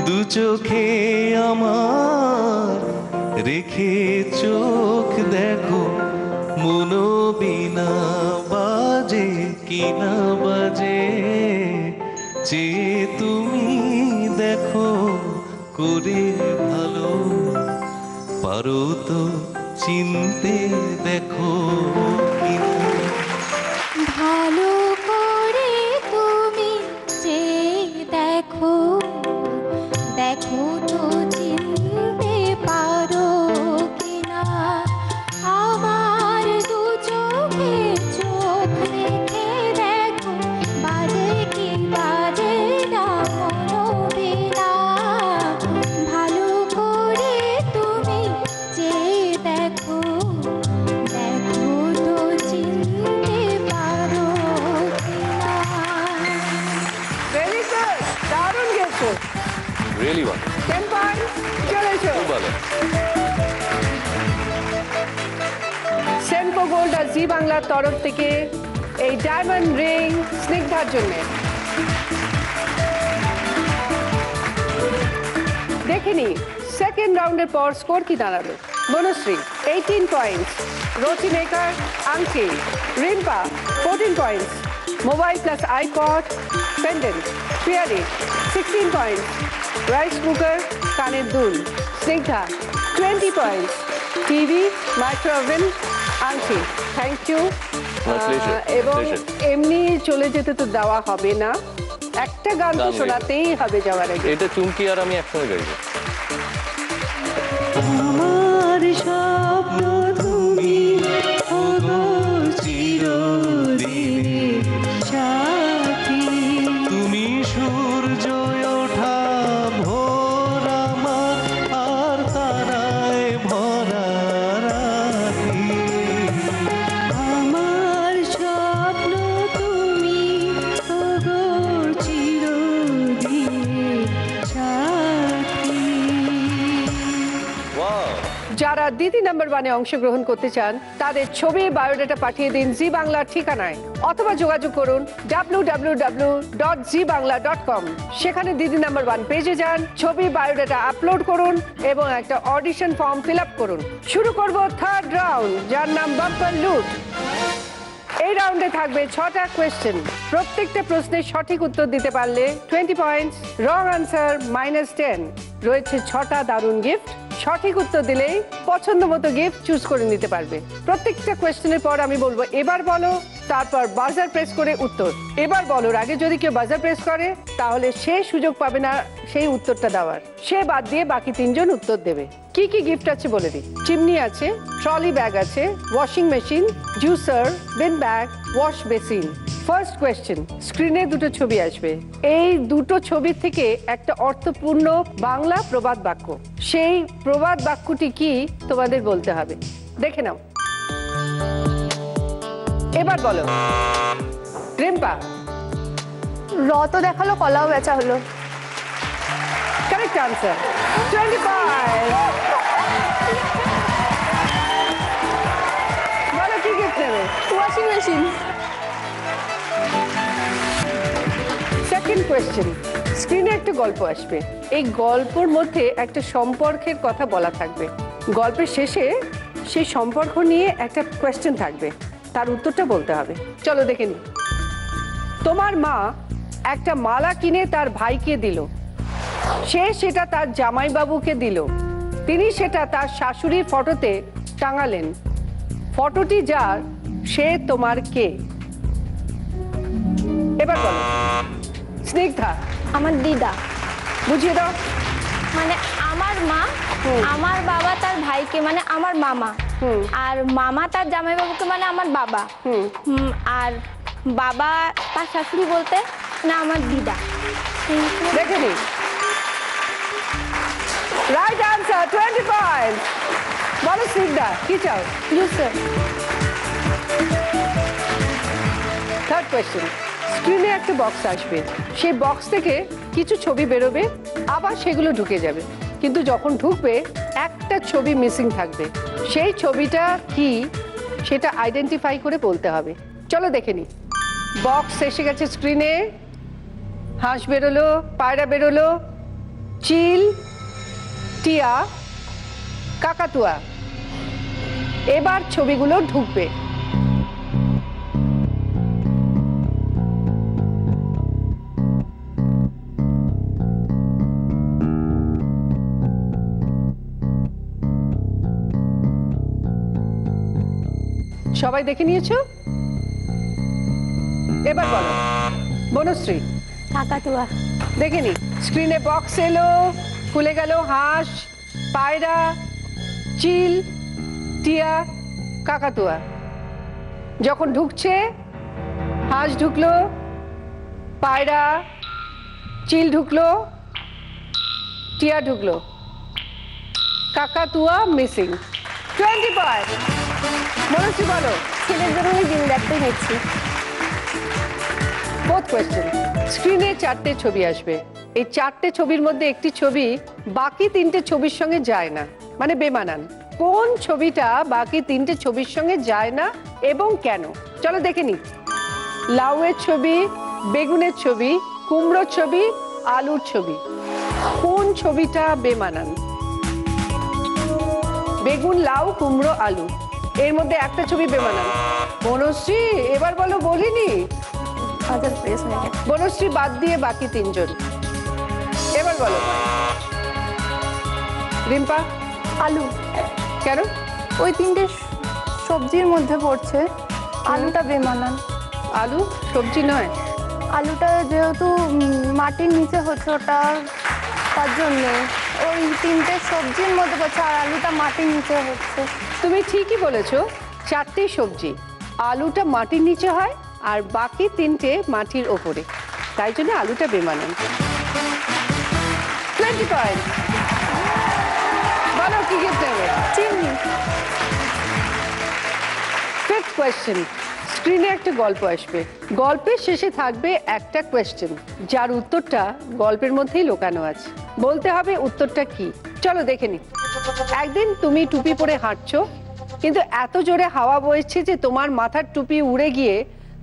Speaker 10: দু চোখে আমার রেখে চোখ দেখো, মনো বিনা বাজে কিনা বাজে। যে তুমি দেখো করে ভালো, পারো তো চিনতে দেখো কিনা।
Speaker 4: ভালো করে তুমি যে দেখো, দেখো তো চিনতে পারো কিনা, আমার দু চোখে চোখ রেখে দেখো, বাজে কি বাজে না মনো বিনা। ভালো করে তুমি যে দেখো, দেখো তো চিনতে পারো কিনা।
Speaker 1: ভেরি গুড, দারুণ গেছো।
Speaker 6: রিয়েলি ভালো,
Speaker 1: 10 পয়েন্ট। চলে এসো।
Speaker 6: খুব ভালো।
Speaker 1: সেনকো গোল্ড আর জি বাংলার তরফ থেকে এই ডায়মন্ড রিং স্নিগ্ধার জন্য। দেখিনি সেকেন্ড রাউন্ডের পর স্কোর কি দাঁড়ালো। বনশ্রী 18 পয়েন্টস, রচি মেকার আংটি, Rimpa 14 points, mobile plus iPod pendant Piyari 16 points, rice cooker কানের দুল Snigdha 20 points, TV micro oven আংটি। Thank you.
Speaker 6: My pleasure,
Speaker 1: এবং
Speaker 6: pleasure.
Speaker 1: এমনি চলে যেতে তো দেওয়া হবে না, একটা গান তো
Speaker 6: গান
Speaker 1: শোনাতেই হবে যাওয়ার আগে।
Speaker 6: এটা চুমকি আর আমি একসঙ্গে গাইবো।
Speaker 10: আমার স্বপ্ন তুমি ওগো চিরদিনের সাথী, তুমি সূর্য ওঠা ভোর আমার, আর তারায় ভরা রাতি।
Speaker 4: আমার স্বপ্ন তুমি ওগো চিরদিনের সাথী।
Speaker 6: ওয়াও,
Speaker 1: যারা দিদি নাম্বার 1-এ অংশগ্রহণ করতে চান তাদের ছবি বায়োডাটা পাঠিয়ে দিন জি বাংলার ঠিকানায়, অথবা যোগাযোগ করুন www.zbangla.com। সেখানে দিদি নাম্বার 1 পেজে যান, ছবি বায়োডাটা আপলোড করুন এবং একটা অডিশন ফর্ম ফিল আপ করুন। শুরু করব থার্ড রাউন্ড, যার নাম বাম্পার লুট। এই রাউন্ডে থাকবে 6টা কোয়েশ্চেন, প্রত্যেকটা প্রশ্নের সঠিক উত্তর দিতে পারলে 20 পয়েন্টস, রং আনসার -10। রয়েছে 6টা দারুণ গিফট, সঠিক উত্তর দিলেই পছন্দ মতো গিফট চুজ করে নিতে পারবে। প্রত্যেকটা কোয়েশ্চেনের পর আমি বলবো এবার বলো, তারপর বাজার প্রেস করে উত্তর। এবার বলার আগে যদি কেউ বাজার প্রেস করে তাহলে সে সুযোগ পাবে না সেই উত্তরটা দেওয়ার, সে বাদ দিয়ে বাকি 3 জন উত্তর দেবে। কি কি গিফট আছে বলে দিই। চিমনি আছে, ট্রলি ব্যাগ আছে, washing machine, juicer, bean bag, wash basin. First question, স্ক্রিনে দুটো ছবি আসবে। এই দুটো ছবি থেকে একটা অর্থপূর্ণ বাংলা প্রবাদ বাক্য, সেই প্রবাদ বাক্যটি কি তোমাদের বলতে হবে। দেখে নাও, এবার বলো। রিম্পা,
Speaker 4: রত দেখালো কলাও বেচা হলো।
Speaker 1: Correct answer, 25। বলো কি গিফট নেবে?
Speaker 4: Washing machine.
Speaker 1: সেকেন্ড কোয়েশ্চেন, স্ক্রিনে একটা গল্প আসবে। এই গল্পের মধ্যে একটা সম্পর্কের কথা বলা থাকবে। গল্পের শেষে সেই সম্পর্ক নিয়ে একটা কোয়েশ্চেন থাকবে, তার উত্তরটা বলতে হবে। চলো দেখে নি। তোমার মা একটা মালা কিনে তার ভাইকে দিল, সে সেটা তার জামাইবাবুকে দিল, তিনি সেটা তার শাশুড়ির ফটোতে টাঙালেন। ফটোটি যার, সে তোমার কে? এবার বলো। স্নিগ্ধা,
Speaker 4: আমার দিদা।
Speaker 1: বুঝিয়ে দাও।
Speaker 4: মানে আমার মা, আমার বাবা তার ভাইকে মানে আমার মামা, আর মামা তার জামাইবাবুকে মানে আমার বাবা, আর বাবা তার শাশুড়ি বলতে না আমার দিদা।
Speaker 1: দেখে নি। Right answer, 25। বলো স্নিগ্ধা, কি চাও?
Speaker 4: ইউসুফ।
Speaker 1: থার্ড কোয়েশ্চেন, স্ক্রিনে একটা বক্স আসবে। সেই বক্স থেকে কিছু ছবি বেরোবে, আবার সেগুলো ঢুকে যাবে, কিন্তু যখন ঢুকবে একটা ছবি মিসিং থাকবে। সেই ছবিটা কি সেটা আইডেন্টিফাই করে বলতে হবে। চলো দেখে নি। বক্স এসে গেছে স্ক্রিনে। হাঁস বেরোলো, পায়রা বেরোলো, চিল, টিয়া, কাকাতুয়া। এবার ছবিগুলো ঢুকবে। সবাই দেখে নিয়েছো? এবার বলো। বনশ্রী,
Speaker 4: কাকাতুয়া।
Speaker 1: দেখে নি। স্ক্রিনে বক্স এলো, খুলে গেল হাঁস, পায়রা, চিল, টিয়া, কাকাতুয়া। যখন ঢুকছে, হাঁস ঢুকলো, পায়রা, চিল ঢুকলো, টিয়া ঢুকলো, কাকাতুয়া মিসিং। 25। মনোশ্রী বলো।
Speaker 4: ছেলের জন্য আমি দিন দেখতে গেছি।
Speaker 1: ফোর্থ কোয়েশ্চেন, স্ক্রিনে চারটে ছবি আসবে। এই চারটে ছবির মধ্যে একটি ছবি বাকি তিনটে ছবির সঙ্গে যায় না, মানে বেমানান। কোন ছবিটা বাকি তিনটে ছবির সঙ্গে যায় না এবং কেন? চলো দেখে নি। লাউয়ের ছবি, বেগুনের ছবি, কুমড়োর ছবি, আলুর ছবি। কোন ছবিটা বেমানান? বেগুন, লাউ, কুমড়ো, আলু, এর মধ্যে একটা ছবি বেমানান। বনশ্রী, এবার বলো। বলিনি।
Speaker 4: হাজার প্রেস হয়ে গেছে।
Speaker 1: বনশ্রী বাদ দিয়ে বাকি তিনজন। এবার বলো। রিম্পা,
Speaker 4: আলু।
Speaker 1: কেন?
Speaker 4: ওই তিনটে সবজির মধ্যে পড়ছে, আলুটা বেমানান।
Speaker 1: আলু সবজি নয়।
Speaker 4: আলুটা যেহেতু মাটির নিচে হচ্ছে ওটা, তার জন্য ওই তিনটে সবজির মধ্যে পড়ছে, আর আলুটা মাটির নিচে হচ্ছে।
Speaker 1: তুমি ঠিকই বলেছো, চারটেই সবজি। আলুটা মাটির নিচে হয় আর বাকি তিনটে মাটির ওপরে, তাই জন্য আলুটা বেমানান। 25। বলো কি গিফট নেবে?
Speaker 4: চিনি।
Speaker 1: ফিফথ কোয়েশ্চেন, স্ক্রিনে একটা গল্প আসবে। গল্পের শেষে থাকবে একটা কোয়েশ্চেন, যার উত্তরটা গল্পের মধ্যেই লুকানো আছে। বলতে হবে উত্তরটা কি। চলো দেখে নি। একদিন তুমি টুপি পরে হাঁটছো, কিন্তু এত জোরে হাওয়া বইছে যে তোমার মাথার টুপি উড়ে গিয়ে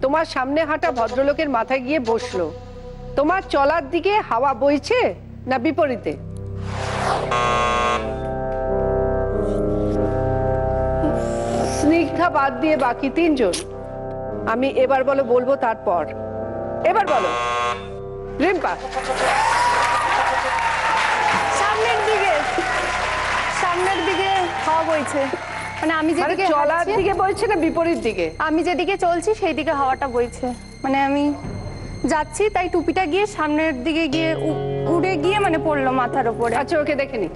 Speaker 1: তোমার সামনে হাঁটা ভদ্রলোকের মাথায় গিয়ে বসলো। তোমার চলার দিকে হাওয়া বইছে না বিপরীতে? স্নিগ্ধা বাদ দিয়ে বাকি তিনজন। আমি এবার বলো বলবো, তারপর এবার বলো। রিম্পা,
Speaker 4: সামনের দিকে, সামনের দিকে হাওয়া বইছে। মানে আমি
Speaker 1: মানে
Speaker 4: যেদিকে
Speaker 1: চলার
Speaker 4: হাঁটছি,
Speaker 1: দিকে বইছে না বিপরীত দিকে?
Speaker 4: আমি যেদিকে চলছি সেই দিকে হাওয়াটা বইছে। মানে আমি যাচ্ছি, তাই টুপিটা গিয়ে সামনের দিকে গিয়ে উড়ে গিয়ে মানে পড়লো মাথার উপরে।
Speaker 1: আচ্ছা, ওকে দেখে নি।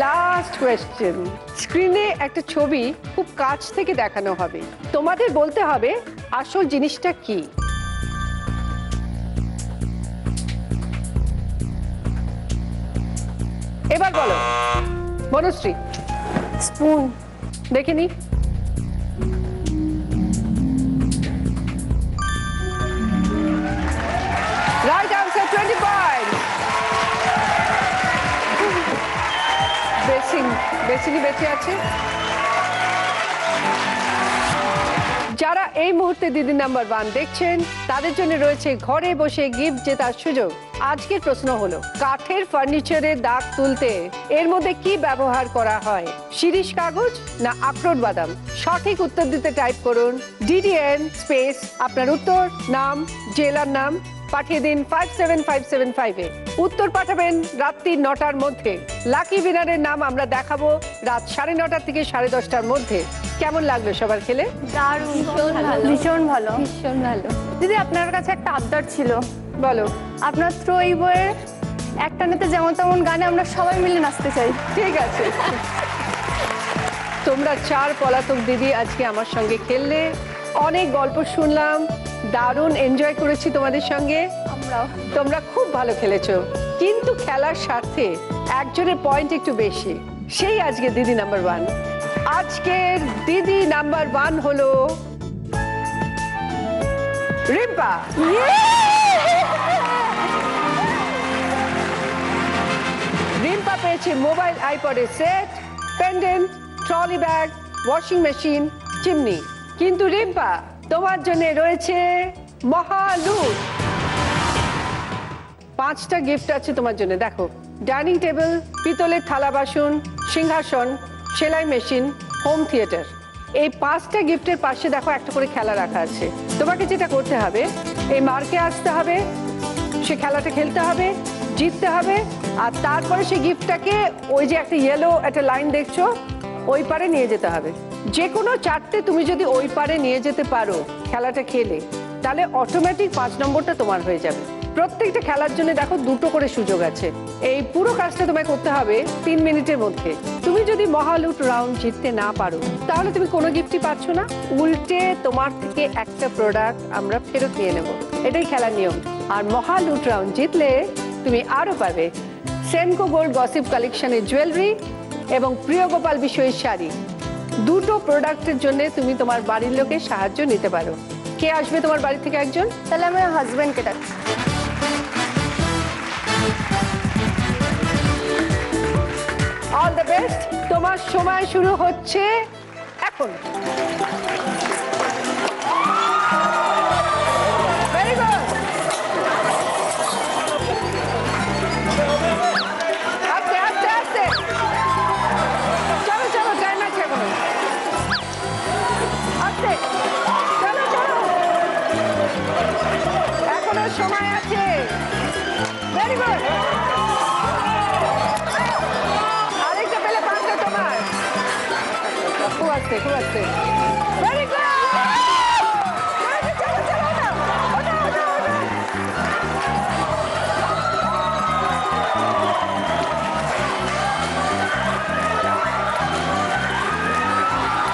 Speaker 1: লাস্ট কোয়েশ্চেন, স্ক্রিনে একটা ছবি খুব কাছ থেকে দেখানো হবে, তোমাদের বলতে হবে আসল জিনিসটা কি। এবার বলো বনশ্রী।
Speaker 2: স্পুন।
Speaker 1: দেখিনি। Right answer, 20 point. বেসিনই বেঁচে আছে। যারা এই মুহূর্তে দিদি নাম্বার 1 দেখছেন তাদের জন্য রয়েছে ঘরে বসে গিফট জেতার সুযোগ। আজকের প্রশ্ন হলো, কাঠের ফার্নিচারের দাগ তুলতে এর মধ্যে কি ব্যবহার করা হয়? শিরীষ কাগজ না আখরোট বাদাম? সঠিক উত্তর দিতে টাইপ করুন DDN স্পেস আপনার উত্তর, নাম, জেলার নাম, পাঠিয়ে দিন 57575 এ। উত্তর পাঠাবেন রাত্রি 9টার মধ্যে। লাকি উইনারের নাম আমরা দেখাবো রাত 9:30 থেকে 10:30টার মধ্যে। কেমন লাগলো সবার খেলে?
Speaker 2: দারুণ, ভীষণ ভালো, ভীষণ ভালো। দিদি আপনার কাছে একটা আবদার ছিল।
Speaker 1: বলো।
Speaker 2: আপনার ত্রয়ী বইয়ের একটানেতে যেমন তেমন গানে আমরা সবাই মিলে নাচতে চাই।
Speaker 1: ঠিক আছে। তোমরা 4 পলাতক দিদি আজকে আমার সঙ্গে খেললে, অনেক গল্প শুনলাম, দারুণ এনজয় করেছি তোমাদের সঙ্গে।
Speaker 2: আমরাও।
Speaker 1: তোমরা খুব ভালো খেলেছো, কিন্তু খেলার স্বার্থে একজনের পয়েন্ট একটু বেশি, সেই আজকে দিদি নাম্বার 1। আজকের দিদি নাম্বার 1 হলো রিম্পা। রিম্পা পেয়েছে মোবাইল আইপডের সেট, pendant, trolley bag, washing machine, chimney. কিন্তু রিম্পা, তোমার জন্য রয়েছে মহালুট। 5টা গিফট আছে তোমার জন্য। দেখো, ডাইনিং টেবিল, পিতলের থালা বাসন, সিংহাসন, সেলাই মেশিন, হোম থিয়েটার। এই 5টা গিফটের পাশে দেখো একটা করে খেলা রাখা আছে। তোমাকে যেটা করতে হবে, এই মার্কে আসতে হবে, সে খেলাটা খেলতে হবে, জিততে হবে, আর তারপরে সেই গিফটটাকে ওই যে একটা ইয়েলো একটা লাইন দেখছো ওই পারে নিয়ে যেতে হবে। যে কোনো 4টে তুমি যদি ওই পারে নিয়ে যেতে পারো খেলাটা খেলে, তাহলে অটোমেটিক 5 নম্বরটা তোমার হয়ে যাবে। প্রত্যেকটা খেলার জন্য দেখো 2টো করে সুযোগ আছে। এই পুরো কাজটা তোমায় করতে হবে 3 মিনিটের মধ্যে। তুমি যদি মহালুট রাউন্ড জিততে না পারো তাহলে তুমি কোনো গিফটই পাচ্ছ না, উল্টে তোমার থেকে একটা প্রোডাক্ট আমরা ফেরত নিয়ে নেব। এটাই খেলার নিয়ম। আর মহালুট রাউন্ড জিতলে তুমি আরো পাবে সেনকো গোল্ড গসিপ কালেকশনের জুয়েলারি এবং প্রিয় গোপাল বিষয়ের শাড়ি। 2টো প্রোডাক্টের জন্য তুমি তোমার বাড়ির লোকের সাহায্য নিতে পারো। কে আসবে তোমার বাড়ি থেকে একজন?
Speaker 2: তাহলে আমার হাজবেন্ডকে ডাকছি।
Speaker 1: All the best. তোমার সময় শুরু হচ্ছে এখন। Very good. আস্তে আস্তে আস্তে, চলো চলো, টাইম আছে এখনো। আস্তে, চলো চলো, এখনো সময় আছে। Very good. আরেকটা পেলে 5টা তোমার। খুব আস্তে, খুব আস্তে। Very good. চলো চলো, ওঠো, ওঠো, ওঠো, ওঠো।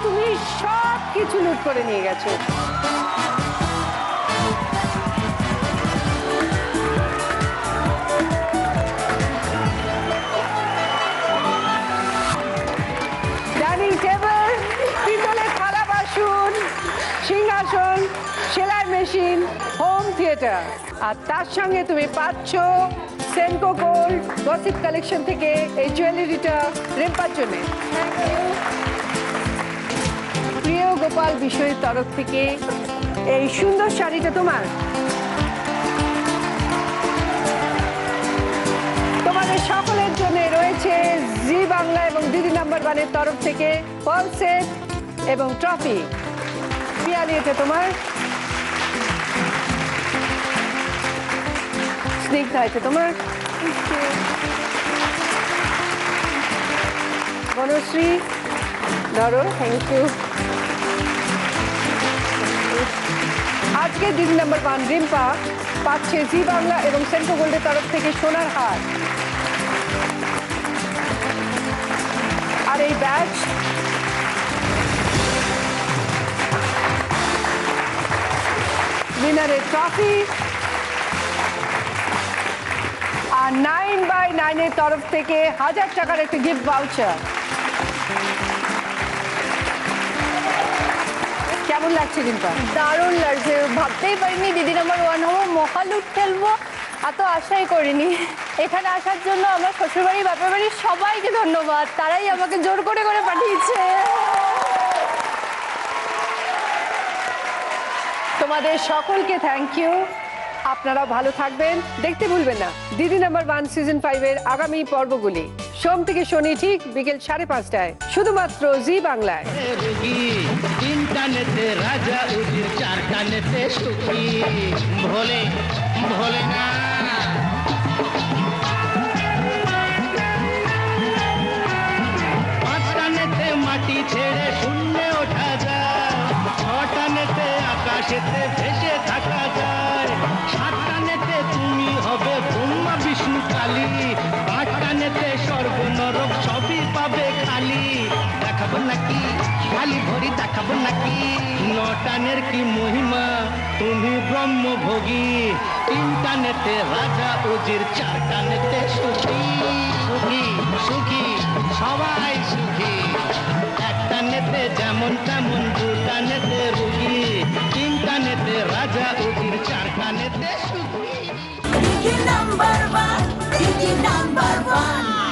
Speaker 1: তুমি সব কিছু লুট করে নিয়ে গেছো। ডাইনিং টেবিল, পিতলের থালা বাসন, সিংহাসন, সেলাই মেশিন, হোম থিয়েটার, আর তার সঙ্গে তুমি পাচ্ছ সেনকো গোল্ড গসিপ কালেকশন থেকে এই জুয়েলারিটা রিম্পার জন্য। প্রিয় গোপাল বিষয়ের তরফ থেকে এই সুন্দর শাড়িটা তোমার। তোমাদের সকলের জন্য রয়েছে জি বাংলা এবং দিদি নাম্বার 1-এর তরফ থেকে পার্ল সেট এবং ট্রফি। পিয়ালি, এটা তোমার। স্নিগ্ধা, এটা তোমার। বনশ্রী, ধরো। Thank you. আজকে দিদি নাম্বার 1 রিম্পা পাচ্ছে জি বাংলা এবং সেন্ট্রো গোল্ডের তরফ থেকে সোনার হার। এই ব্যাচ। উইনারের ট্রফি আর 9x9 এর তরফ থেকে 1000 টাকার একটি গিফট ভাউচার। কেমন লাগছে রিম্পা?
Speaker 4: দারুণ লাগছে, ভাবতেই পারিনি দিদি নাম্বার 1 হবো, মহালুট খেলবো, এত আশাই করিনি। এখানে আসার জন্য আমার শ্বশুরবাড়ি বাপের বাড়ির সবাইকে ধন্যবাদ, তারাই আমাকে জোর করে করে পাঠিয়েছে।
Speaker 1: তোমাদের সকলকে থ্যাংক ইউ। আপনারা ভালো থাকবেন, দেখতে ভুলবেন না দিদি নাম্বার 1 সিজন 5 এর আগামী পর্বগুলি সোম থেকে শনি ঠিক বিকেল 5:30টায় শুধুমাত্র জি বাংলায়।
Speaker 10: ইন্টারনেটে রাজা উজির চারটানেতে সুখী ভোলে ভোলে না পাঁচটানেতে মাটি ছেড়ে শূন্যে ওঠা যায়, ছটানেতে আকাশেতে ভেসে থাকা যায়, সাতটানেতে তুমি হবে ব্রহ্মা বিষ্ণু কালী, আটটানেতে স্বর্গ নরক সবই পাবে খালি। দেখাবো নাকি খালি ভরি দেখাবো নাকি, নটানের কি মহিমা তুমি ব্রহ্মভোগী, তিনটানেতে রাজা উজির চারটানেতে সুখী সুখী সুখী সবাই সুখী, একটা নেতে যেমন তেমন, দুটা নেতে রুগী, তিনটা নেতে রাজা উজির চারটা নেতে সুখী।
Speaker 5: Number one, number one.